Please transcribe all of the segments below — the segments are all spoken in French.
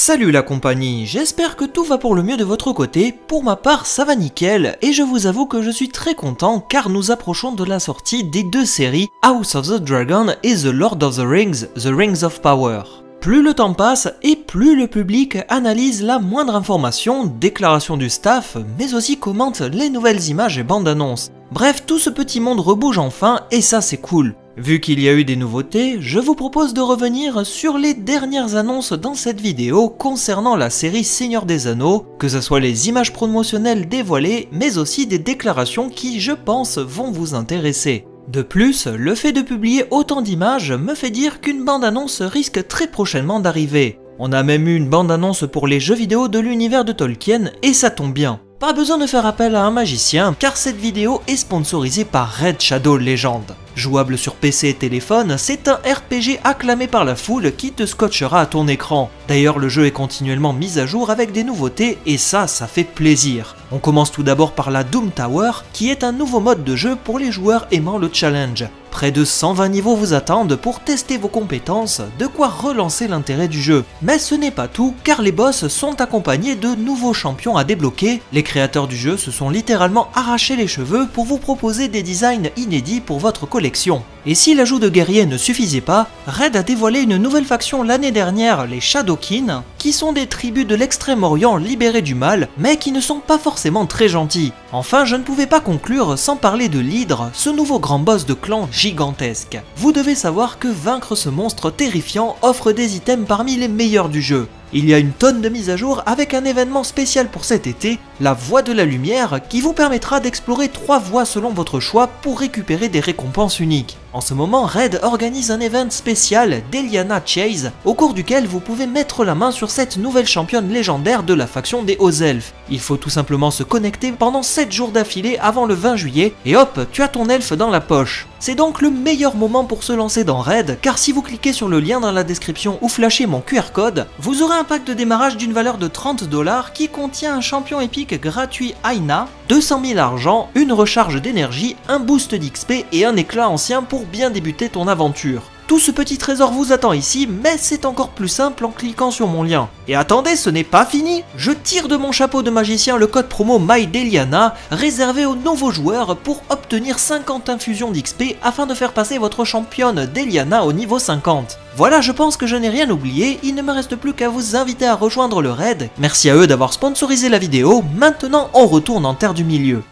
Salut la compagnie, j'espère que tout va pour le mieux de votre côté. Pour ma part, ça va nickel et je vous avoue que je suis très content car nous approchons de la sortie des deux séries House of the Dragon et The Lord of the Rings, The Rings of Power. Plus le temps passe et plus le public analyse la moindre information, déclaration du staff, mais aussi commente les nouvelles images et bandes annonces. Bref, tout ce petit monde rebouge enfin et ça c'est cool. Vu qu'il y a eu des nouveautés, je vous propose de revenir sur les dernières annonces dans cette vidéo concernant la série Seigneur des Anneaux, que ce soit les images promotionnelles dévoilées, mais aussi des déclarations qui, je pense, vont vous intéresser. De plus, le fait de publier autant d'images me fait dire qu'une bande-annonce risque très prochainement d'arriver. On a même eu une bande-annonce pour les jeux vidéo de l'univers de Tolkien et ça tombe bien. Pas besoin de faire appel à un magicien car cette vidéo est sponsorisée par Red Shadow Legend. Jouable sur PC et téléphone, c'est un RPG acclamé par la foule qui te scotchera à ton écran. D'ailleurs, le jeu est continuellement mis à jour avec des nouveautés et ça fait plaisir. On commence tout d'abord par la Doom Tower, qui est un nouveau mode de jeu pour les joueurs aimant le challenge. Près de 120 niveaux vous attendent pour tester vos compétences, de quoi relancer l'intérêt du jeu. Mais ce n'est pas tout, car les boss sont accompagnés de nouveaux champions à débloquer. Les créateurs du jeu se sont littéralement arrachés les cheveux pour vous proposer des designs inédits pour votre collection. Et si l'ajout de guerriers ne suffisait pas, Red a dévoilé une nouvelle faction l'année dernière, les Shadowkin, qui sont des tribus de l'extrême-orient libérées du mal, mais qui ne sont pas forcément très gentils. Enfin, je ne pouvais pas conclure sans parler de l'Hydre, ce nouveau grand boss de clan gigantesque. Vous devez savoir que vaincre ce monstre terrifiant offre des items parmi les meilleurs du jeu. Il y a une tonne de mises à jour avec un événement spécial pour cet été, la Voie de la Lumière, qui vous permettra d'explorer 3 voies selon votre choix pour récupérer des récompenses uniques. En ce moment, Red organise un event spécial d'Eliana Chase, au cours duquel vous pouvez mettre la main sur cette nouvelle championne légendaire de la faction des Hauts Elfes. Il faut tout simplement se connecter pendant 7 jours d'affilée avant le 20 juillet, et hop, tu as ton elfe dans la poche. C'est donc le meilleur moment pour se lancer dans Red, car si vous cliquez sur le lien dans la description ou flashez mon QR code, vous aurez un pack de démarrage d'une valeur de 30 $ qui contient un champion épique gratuit Aina, 200 000 argent, une recharge d'énergie, un boost d'XP et un éclat ancien pour bien débuter ton aventure. Tout ce petit trésor vous attend ici, mais c'est encore plus simple en cliquant sur mon lien. Et attendez, ce n'est pas fini! Je tire de mon chapeau de magicien le code promo MyDeliana, réservé aux nouveaux joueurs pour obtenir 50 infusions d'XP afin de faire passer votre championne Deliana au niveau 50. Voilà, je pense que je n'ai rien oublié, il ne me reste plus qu'à vous inviter à rejoindre le raid. Merci à eux d'avoir sponsorisé la vidéo, maintenant on retourne en Terre du Milieu.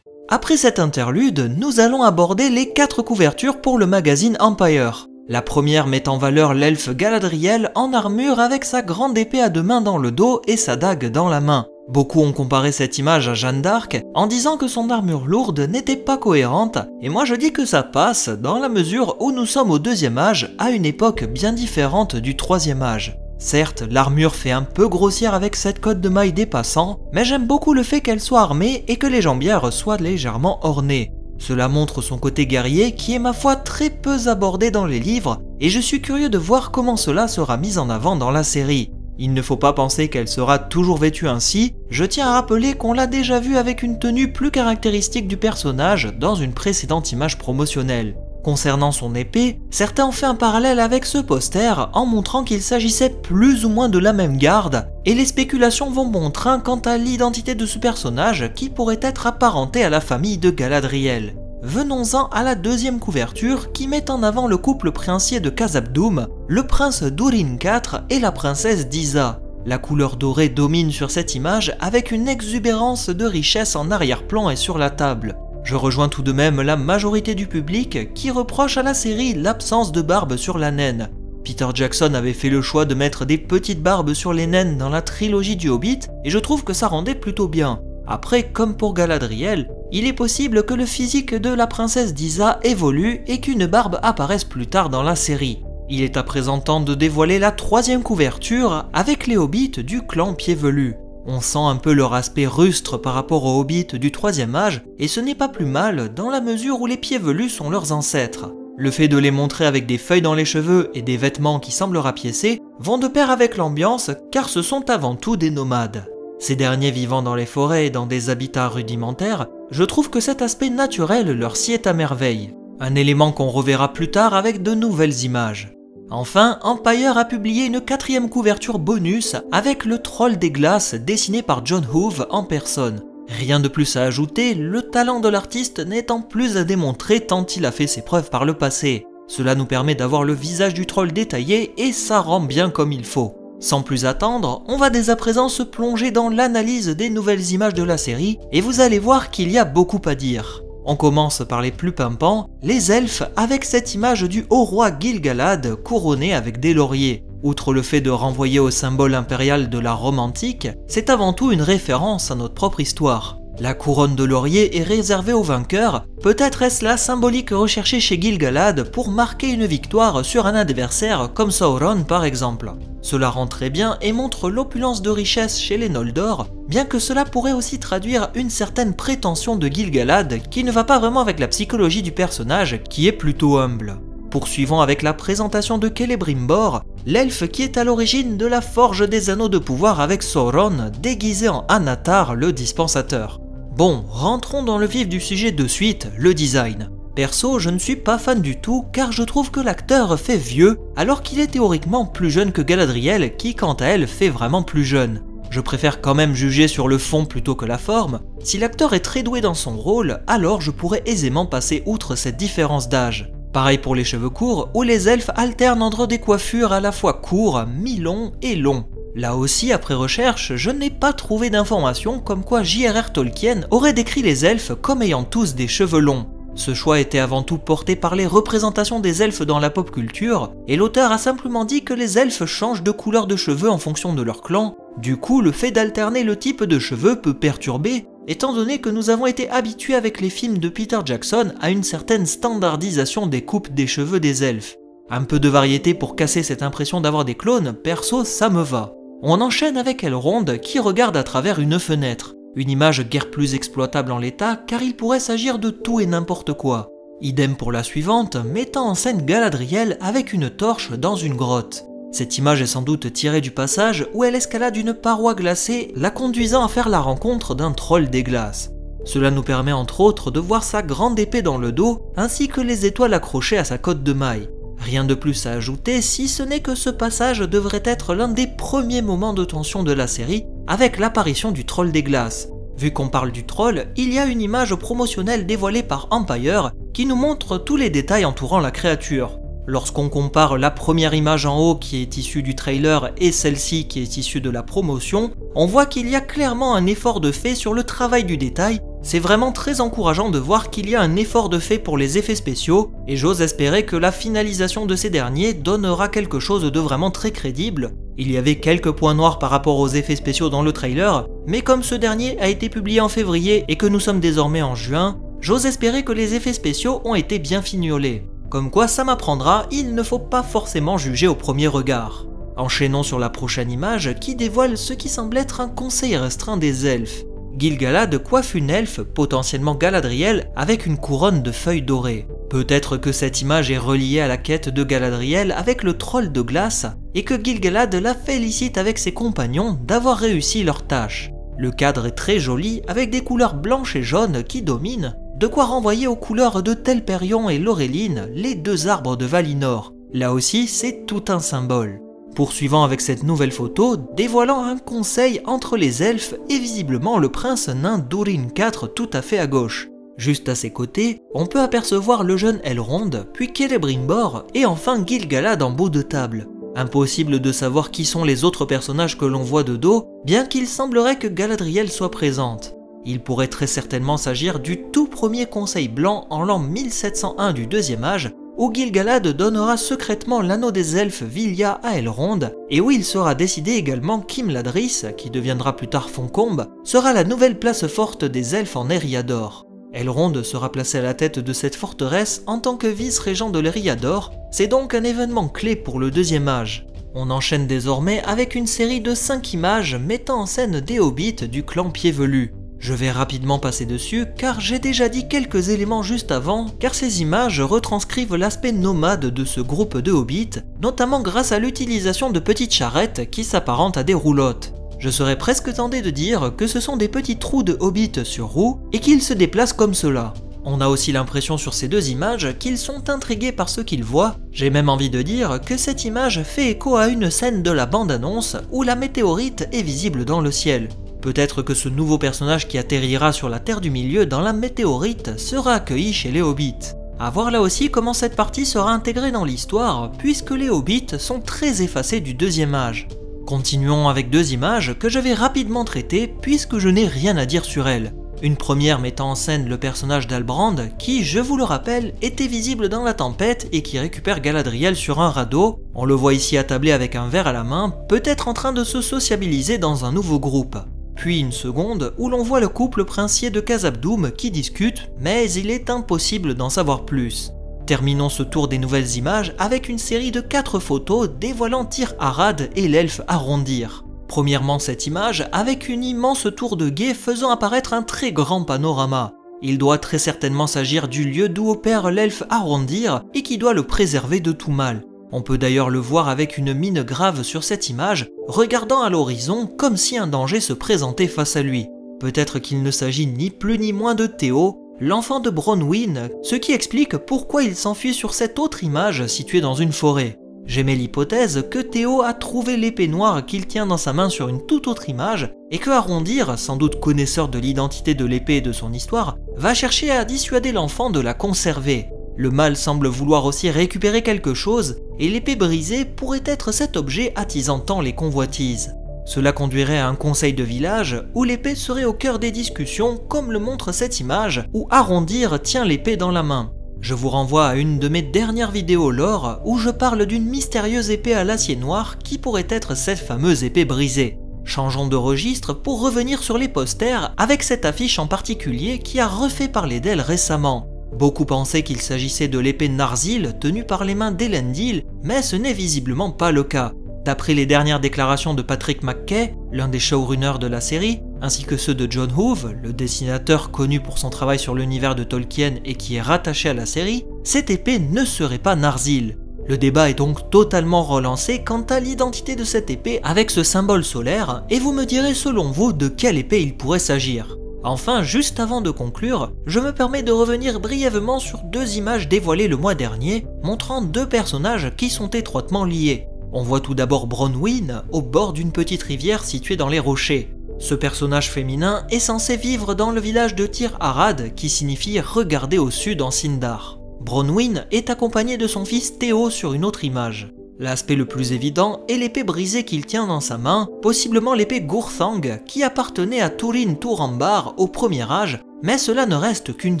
Après cette interlude, nous allons aborder les 4 couvertures pour le magazine Empire. La première met en valeur l'elfe Galadriel en armure avec sa grande épée à 2 mains dans le dos et sa dague dans la main. Beaucoup ont comparé cette image à Jeanne d'Arc en disant que son armure lourde n'était pas cohérente, et moi je dis que ça passe dans la mesure où nous sommes au 2e âge, à une époque bien différente du 3e âge. Certes, l'armure fait un peu grossière avec cette cotte de mailles dépassant, mais j'aime beaucoup le fait qu'elle soit armée et que les jambières soient légèrement ornées. Cela montre son côté guerrier qui est ma foi très peu abordé dans les livres, et je suis curieux de voir comment cela sera mis en avant dans la série. Il ne faut pas penser qu'elle sera toujours vêtue ainsi, je tiens à rappeler qu'on l'a déjà vue avec une tenue plus caractéristique du personnage dans une précédente image promotionnelle. Concernant son épée, certains ont fait un parallèle avec ce poster en montrant qu'il s'agissait plus ou moins de la même garde, et les spéculations vont bon train quant à l'identité de ce personnage qui pourrait être apparenté à la famille de Galadriel. Venons-en à la 2e couverture qui met en avant le couple princier de Khazad-dûm, le prince Durin IV et la princesse Disa. La couleur dorée domine sur cette image avec une exubérance de richesse en arrière-plan et sur la table. Je rejoins tout de même la majorité du public qui reproche à la série l'absence de barbe sur la naine. Peter Jackson avait fait le choix de mettre des petites barbes sur les naines dans la trilogie du Hobbit et je trouve que ça rendait plutôt bien. Après, comme pour Galadriel, il est possible que le physique de la princesse Disa évolue et qu'une barbe apparaisse plus tard dans la série. Il est à présent temps de dévoiler la 3e couverture avec les Hobbits du clan Pieds-Velus. On sent un peu leur aspect rustre par rapport aux Hobbits du 3e âge, et ce n'est pas plus mal dans la mesure où les Pieds-Velus sont leurs ancêtres. Le fait de les montrer avec des feuilles dans les cheveux et des vêtements qui semblent rapiécés vont de pair avec l'ambiance car ce sont avant tout des nomades. Ces derniers vivant dans les forêts et dans des habitats rudimentaires, je trouve que cet aspect naturel leur sied à merveille. Un élément qu'on reverra plus tard avec de nouvelles images. Enfin, Empire a publié une 4e couverture bonus avec le troll des glaces dessiné par John Hoove en personne. Rien de plus à ajouter, le talent de l'artiste n'étant plus à démontrer tant il a fait ses preuves par le passé. Cela nous permet d'avoir le visage du troll détaillé et ça rend bien comme il faut. Sans plus attendre, on va dès à présent se plonger dans l'analyse des nouvelles images de la série et vous allez voir qu'il y a beaucoup à dire. On commence par les plus pimpants, les elfes avec cette image du haut roi Gil-galad couronné avec des lauriers. Outre le fait de renvoyer au symbole impérial de la Rome antique, c'est avant tout une référence à notre propre histoire. La couronne de laurier est réservée aux vainqueurs, peut-être est-ce la symbolique recherchée chez Gil-galad pour marquer une victoire sur un adversaire comme Sauron par exemple. Cela rend très bien et montre l'opulence de richesse chez les Noldor, bien que cela pourrait aussi traduire une certaine prétention de Gil-galad qui ne va pas vraiment avec la psychologie du personnage qui est plutôt humble. Poursuivons avec la présentation de Celebrimbor, l'elfe qui est à l'origine de la forge des anneaux de pouvoir avec Sauron déguisé en Anatar le dispensateur. Bon, rentrons dans le vif du sujet de suite, le design. Perso, je ne suis pas fan du tout car je trouve que l'acteur fait vieux alors qu'il est théoriquement plus jeune que Galadriel qui quant à elle fait vraiment plus jeune. Je préfère quand même juger sur le fond plutôt que la forme. Si l'acteur est très doué dans son rôle, alors je pourrais aisément passer outre cette différence d'âge. Pareil pour les cheveux courts où les elfes alternent entre des coiffures à la fois courts, mi-longs et longs. Là aussi, après recherche, je n'ai pas trouvé d'informations comme quoi J.R.R. Tolkien aurait décrit les elfes comme ayant tous des cheveux longs. Ce choix était avant tout porté par les représentations des elfes dans la pop culture, et l'auteur a simplement dit que les elfes changent de couleur de cheveux en fonction de leur clan. Du coup, le fait d'alterner le type de cheveux peut perturber, étant donné que nous avons été habitués avec les films de Peter Jackson à une certaine standardisation des coupes des cheveux des elfes. Un peu de variété pour casser cette impression d'avoir des clones, perso ça me va. On enchaîne avec Elrond qui regarde à travers une fenêtre. Une image guère plus exploitable en l'état car il pourrait s'agir de tout et n'importe quoi. Idem pour la suivante, mettant en scène Galadriel avec une torche dans une grotte. Cette image est sans doute tirée du passage où elle escalade une paroi glacée, la conduisant à faire la rencontre d'un troll des glaces. Cela nous permet entre autres de voir sa grande épée dans le dos, ainsi que les étoiles accrochées à sa cotte de maille. Rien de plus à ajouter si ce n'est que ce passage devrait être l'un des premiers moments de tension de la série, avec l'apparition du troll des glaces. Vu qu'on parle du troll, il y a une image promotionnelle dévoilée par Empire qui nous montre tous les détails entourant la créature. Lorsqu'on compare la première image en haut qui est issue du trailer et celle-ci qui est issue de la promotion, on voit qu'il y a clairement un effort de fait sur le travail du détail. C'est vraiment très encourageant de voir qu'il y a un effort de fait pour les effets spéciaux et j'ose espérer que la finalisation de ces derniers donnera quelque chose de vraiment très crédible. Il y avait quelques points noirs par rapport aux effets spéciaux dans le trailer, mais comme ce dernier a été publié en février et que nous sommes désormais en juin, j'ose espérer que les effets spéciaux ont été bien fignolés. Comme quoi ça m'apprendra, il ne faut pas forcément juger au premier regard. Enchaînons sur la prochaine image qui dévoile ce qui semble être un conseil restreint des elfes. Gil-galad coiffe une elfe, potentiellement Galadriel, avec une couronne de feuilles dorées. Peut-être que cette image est reliée à la quête de Galadriel avec le troll de glace, et que Gil-galad la félicite avec ses compagnons d'avoir réussi leur tâche. Le cadre est très joli, avec des couleurs blanches et jaunes qui dominent, de quoi renvoyer aux couleurs de Telperion et Lorelin, les deux arbres de Valinor. Là aussi, c'est tout un symbole. Poursuivant avec cette nouvelle photo, dévoilant un conseil entre les elfes et visiblement le prince nain Durin IV tout à fait à gauche. Juste à ses côtés, on peut apercevoir le jeune Elrond, puis Celebrimbor et enfin Gil-galad en bout de table. Impossible de savoir qui sont les autres personnages que l'on voit de dos, bien qu'il semblerait que Galadriel soit présente. Il pourrait très certainement s'agir du tout premier conseil blanc en l'an 1701 du deuxième âge, où Gil-galad donnera secrètement l'anneau des elfes Vilya à Elrond, et où il sera décidé également qu'Imladris, qui deviendra plus tard Foncombe, sera la nouvelle place forte des elfes en Eriador. Elrond sera placé à la tête de cette forteresse en tant que vice-régent de l'Eriador, c'est donc un événement clé pour le deuxième âge. On enchaîne désormais avec une série de 5 images mettant en scène des hobbits du clan Pied-Velu. Je vais rapidement passer dessus car j'ai déjà dit quelques éléments juste avant, car ces images retranscrivent l'aspect nomade de ce groupe de hobbits, notamment grâce à l'utilisation de petites charrettes qui s'apparentent à des roulottes. Je serais presque tenté de dire que ce sont des petits trous de hobbits sur roues et qu'ils se déplacent comme cela. On a aussi l'impression sur ces deux images qu'ils sont intrigués par ce qu'ils voient. J'ai même envie de dire que cette image fait écho à une scène de la bande-annonce où la météorite est visible dans le ciel. Peut-être que ce nouveau personnage qui atterrira sur la Terre du Milieu dans la météorite sera accueilli chez les Hobbits. A voir là aussi comment cette partie sera intégrée dans l'histoire, puisque les Hobbits sont très effacés du deuxième âge. Continuons avec deux images que je vais rapidement traiter puisque je n'ai rien à dire sur elles. Une première mettant en scène le personnage d'Halbrand qui, je vous le rappelle, était visible dans la tempête et qui récupère Galadriel sur un radeau. On le voit ici attablé avec un verre à la main, peut-être en train de se sociabiliser dans un nouveau groupe. Puis une seconde où l'on voit le couple princier de Khazad-dûm qui discute, mais il est impossible d'en savoir plus. Terminons ce tour des nouvelles images avec une série de 4 photos dévoilant Tir Arad et l'elfe Arondir. Premièrement cette image avec une immense tour de guet faisant apparaître un très grand panorama. Il doit très certainement s'agir du lieu d'où opère l'elfe Arondir et qui doit le préserver de tout mal. On peut d'ailleurs le voir avec une mine grave sur cette image, regardant à l'horizon comme si un danger se présentait face à lui. Peut-être qu'il ne s'agit ni plus ni moins de Théo, l'enfant de Bronwyn, ce qui explique pourquoi il s'enfuit sur cette autre image située dans une forêt. J'émets l'hypothèse que Théo a trouvé l'épée noire qu'il tient dans sa main sur une toute autre image et que Arondir, sans doute connaisseur de l'identité de l'épée et de son histoire, va chercher à dissuader l'enfant de la conserver. Le mâle semble vouloir aussi récupérer quelque chose et l'épée brisée pourrait être cet objet attisant tant les convoitises. Cela conduirait à un conseil de village où l'épée serait au cœur des discussions comme le montre cette image où Arondir tient l'épée dans la main. Je vous renvoie à une de mes dernières vidéos lore où je parle d'une mystérieuse épée à l'acier noir qui pourrait être cette fameuse épée brisée. Changeons de registre pour revenir sur les posters avec cette affiche en particulier qui a refait parler d'elle récemment. Beaucoup pensaient qu'il s'agissait de l'épée Narsil tenue par les mains d'Elendil, mais ce n'est visiblement pas le cas. D'après les dernières déclarations de Patrick McKay, l'un des showrunners de la série, ainsi que ceux de John Hoove, le dessinateur connu pour son travail sur l'univers de Tolkien et qui est rattaché à la série, cette épée ne serait pas Narsil. Le débat est donc totalement relancé quant à l'identité de cette épée avec ce symbole solaire, et vous me direz selon vous de quelle épée il pourrait s'agir. Enfin, juste avant de conclure, je me permets de revenir brièvement sur deux images dévoilées le mois dernier, montrant deux personnages qui sont étroitement liés. On voit tout d'abord Bronwyn au bord d'une petite rivière située dans les rochers. Ce personnage féminin est censé vivre dans le village de Tir Arad qui signifie regarder au sud en Sindar. Bronwyn est accompagné de son fils Théo sur une autre image. L'aspect le plus évident est l'épée brisée qu'il tient dans sa main, possiblement l'épée Gurthang qui appartenait à Turin Turambar au premier âge, mais cela ne reste qu'une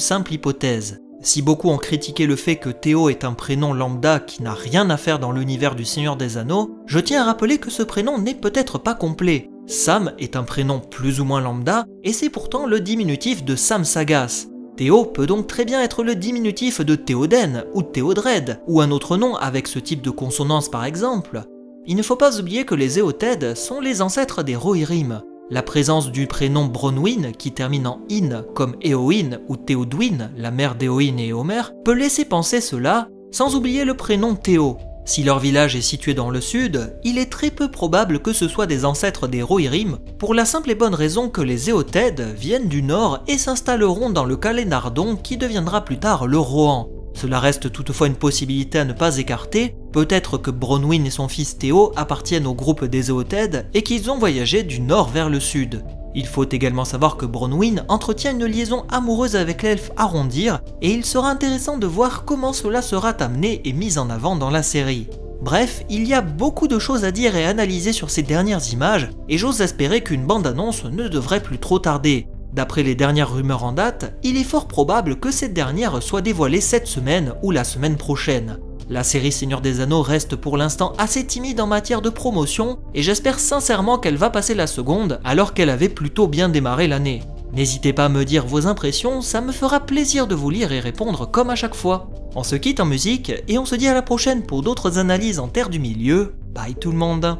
simple hypothèse. Si beaucoup ont critiqué le fait que Théo est un prénom lambda qui n'a rien à faire dans l'univers du Seigneur des Anneaux, je tiens à rappeler que ce prénom n'est peut-être pas complet. Sam est un prénom plus ou moins lambda, et c'est pourtant le diminutif de Sam Sagas. Théo peut donc très bien être le diminutif de Théoden ou Théodred, ou un autre nom avec ce type de consonance par exemple. Il ne faut pas oublier que les Éothèdes sont les ancêtres des Rohirrim. La présence du prénom Bronwyn, qui termine en in comme Éowyn ou Théodwyn, la mère d'Éowyn et Éomer, peut laisser penser cela, sans oublier le prénom Théo. Si leur village est situé dans le sud, il est très peu probable que ce soit des ancêtres des Rohirrim, pour la simple et bonne raison que les Éothèdes viennent du nord et s'installeront dans le Calais-Nardon qui deviendra plus tard le Rohan. Cela reste toutefois une possibilité à ne pas écarter, peut-être que Bronwyn et son fils Théo appartiennent au groupe des Éothèdes et qu'ils ont voyagé du nord vers le sud. Il faut également savoir que Bronwyn entretient une liaison amoureuse avec l'elfe Arondir et il sera intéressant de voir comment cela sera amené et mis en avant dans la série. Bref, il y a beaucoup de choses à dire et analyser sur ces dernières images et j'ose espérer qu'une bande-annonce ne devrait plus trop tarder. D'après les dernières rumeurs en date, il est fort probable que cette dernière soit dévoilée cette semaine ou la semaine prochaine. La série Seigneur des Anneaux reste pour l'instant assez timide en matière de promotion et j'espère sincèrement qu'elle va passer la seconde alors qu'elle avait plutôt bien démarré l'année. N'hésitez pas à me dire vos impressions, ça me fera plaisir de vous lire et répondre comme à chaque fois. On se quitte en musique et on se dit à la prochaine pour d'autres analyses en Terre du Milieu. Bye tout le monde.